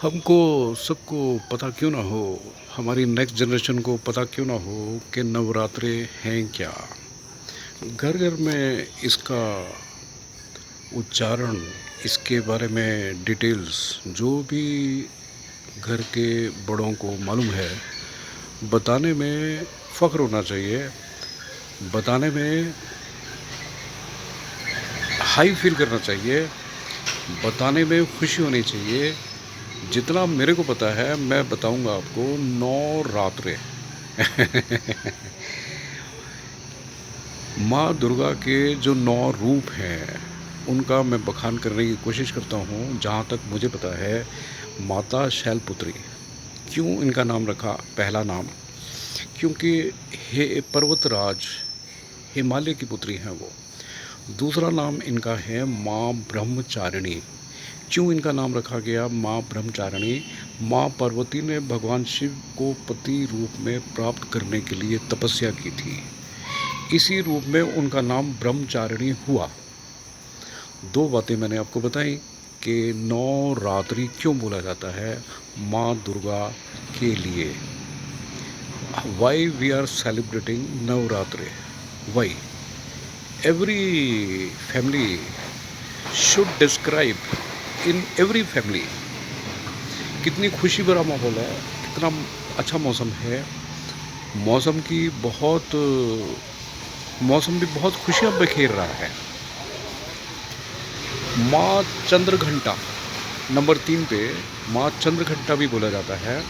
हमको सबको पता क्यों ना हो, हमारी नेक्स्ट जनरेशन को पता क्यों ना हो कि नवरात्रे हैं क्या। घर घर में इसका उच्चारण, इसके बारे में डिटेल्स जो भी घर के बड़ों को मालूम है, बताने में फ़ख्र होना चाहिए, बताने में हाई फील करना चाहिए, बताने में खुशी होनी चाहिए। जितना मेरे को पता है मैं बताऊंगा आपको। नौ रात्रे माँ दुर्गा के जो 9 रूप हैं उनका मैं बखान करने की कोशिश करता हूँ। जहाँ तक मुझे पता है, माता शैलपुत्री, क्यों इनका नाम रखा? पहला नाम क्योंकि हे पर्वतराज, हिमालय की पुत्री हैं वो। दूसरा नाम इनका है माँ ब्रह्मचारिणी। क्यों इनका नाम रखा गया माँ ब्रह्मचारिणी? माँ पार्वती ने भगवान शिव को पति रूप में प्राप्त करने के लिए तपस्या की थी, इसी रूप में उनका नाम ब्रह्मचारिणी हुआ। दो बातें मैंने आपको बताई कि 9 रात्रि क्यों बोला जाता है माँ दुर्गा के लिए। Why we are celebrating Navratri? Why every family should describe, in every family कितनी खुशी भरा माहौल है, कितना अच्छा मौसम है। मौसम भी बहुत खुशियाँ बखेर रहा है। माँ चंद्रघंटा नंबर 3 पे माँ चंद्रघंटा भी बोला जाता है,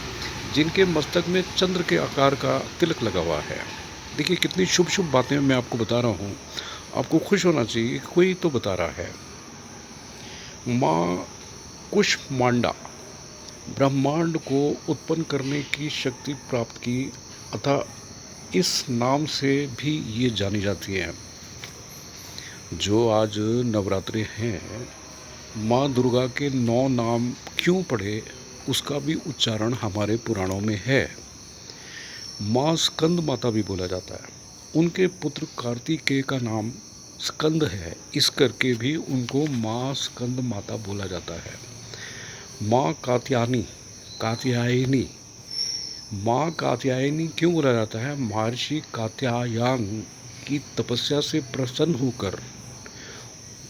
जिनके मस्तक में चंद्र के आकार का तिलक लगा हुआ है। देखिए कितनी शुभ शुभ बातें मैं आपको बता रहा हूँ, आपको खुश होना चाहिए, कोई तो बता रहा है। माँ कुष्मांडा, ब्रह्मांड को उत्पन्न करने की शक्ति प्राप्त की, अतः इस नाम से भी ये जानी जाती है। जो आज नवरात्रि हैं, माँ दुर्गा के 9 नाम क्यों पढ़े उसका भी उच्चारण हमारे पुराणों में है। माँ स्कंद माता भी बोला जाता है। उनके पुत्र कार्तिकेय का नाम स्कंद है, इस करके भी उनको माँ स्कंद माता बोला जाता है। माँ कात्यायनी, माँ कात्यायनी क्यों बोला जाता है? महर्षि कात्यायन की तपस्या से प्रसन्न होकर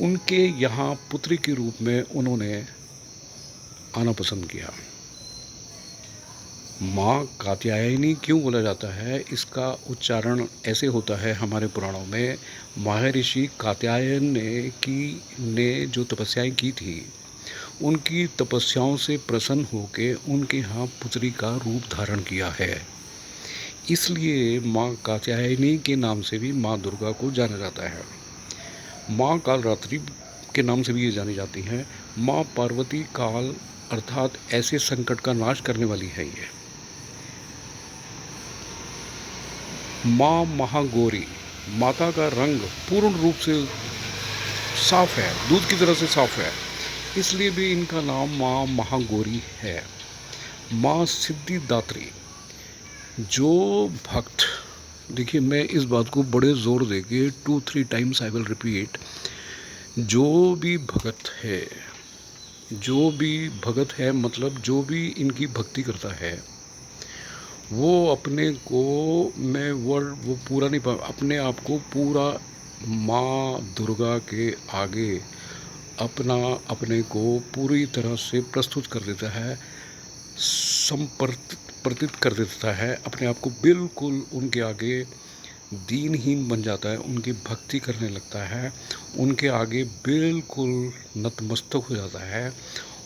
उनके यहाँ पुत्री के रूप में उन्होंने आना पसंद किया। माँ कात्यायनी क्यों बोला जाता है? इसका उच्चारण ऐसे होता है हमारे पुराणों में। महर्षि कात्यायन ने जो तपस्याएं की थी, उनकी तपस्याओं से प्रसन्न होकर उनके यहाँ पुत्री का रूप धारण किया है, इसलिए माँ कात्यायनी के नाम से भी माँ दुर्गा को जाना जाता है। माँ कालरात्रि के नाम से भी ये जानी जाती हैं। माँ पार्वती काल अर्थात ऐसे संकट का नाश करने वाली है ये। माँ महागौरी, माता का रंग पूर्ण रूप से साफ है, दूध की तरह से साफ है, इसलिए भी इनका नाम माँ महागौरी है। माँ सिद्धिदात्री, जो भक्त, देखिए मैं इस बात को बड़े ज़ोर दे के 2-3 टाइम्स आई विल रिपीट, जो भी भगत है मतलब जो भी इनकी भक्ति करता है, वो अपने को, मैं वर्ड वो पूरा नहीं पा, अपने आप को पूरा माँ दुर्गा के आगे अपने को पूरी तरह से प्रस्तुत कर देता है, समर्पित कर देता है, अपने आप को बिल्कुल उनके आगे दीनहीन बन जाता है, उनकी भक्ति करने लगता है, उनके आगे बिल्कुल नतमस्तक हो जाता है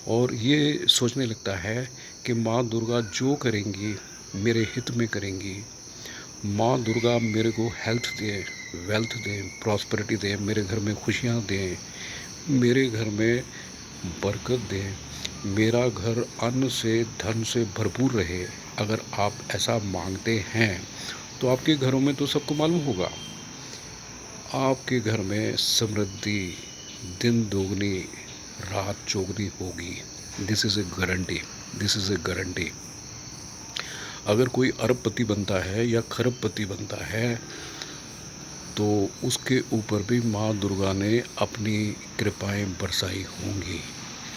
और ये सोचने लगता है कि माँ दुर्गा जो करेंगी मेरे हित में करेंगी। माँ दुर्गा मेरे को हेल्थ दे, वेल्थ दे, प्रॉस्पेरिटी दे, मेरे घर में खुशियाँ दें, मेरे घर में बरकत दे, मेरा घर अन्न से धन से भरपूर रहे। अगर आप ऐसा मांगते हैं तो आपके घरों में तो सबको मालूम होगा, आपके घर में समृद्धि दिन दोगुनी रात चौगुनी होगी। This is a guarantee. अगर कोई अरबपति बनता है या खरबपति बनता है तो उसके ऊपर भी माँ दुर्गा ने अपनी कृपाएं बरसाई होंगी।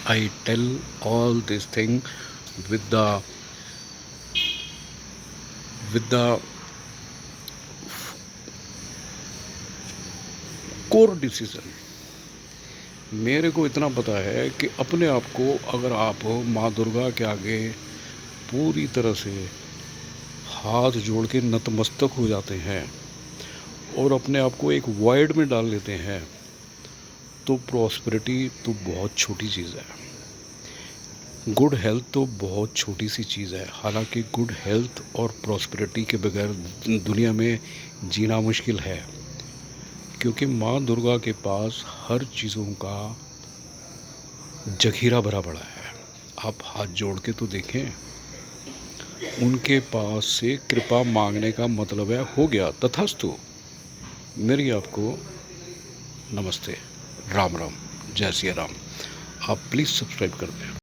I tell all this thing with the with the core decision. मेरे को इतना पता है कि अपने आप को अगर आप माँ दुर्गा के आगे पूरी तरह से हाथ जोड़ के नतमस्तक हो जाते हैं और अपने आप को एक वॉइड में डाल लेते हैं, तो प्रॉस्पेरिटी तो बहुत छोटी चीज़ है। गुड हेल्थ तो बहुत छोटी सी चीज़ है। हालांकि गुड हेल्थ और प्रॉस्पेरिटी के बगैर दुनिया में जीना मुश्किल है, क्योंकि माँ दुर्गा के पास हर चीज़ों का जखीरा भरा पड़ा है। आप हाथ जोड़ के तो देखें, उनके पास से कृपा मांगने का मतलब है हो गया तथास्तु। मेरी आपको नमस्ते, राम राम, जय सिया राम। आप प्लीज़ सब्सक्राइब कर दें।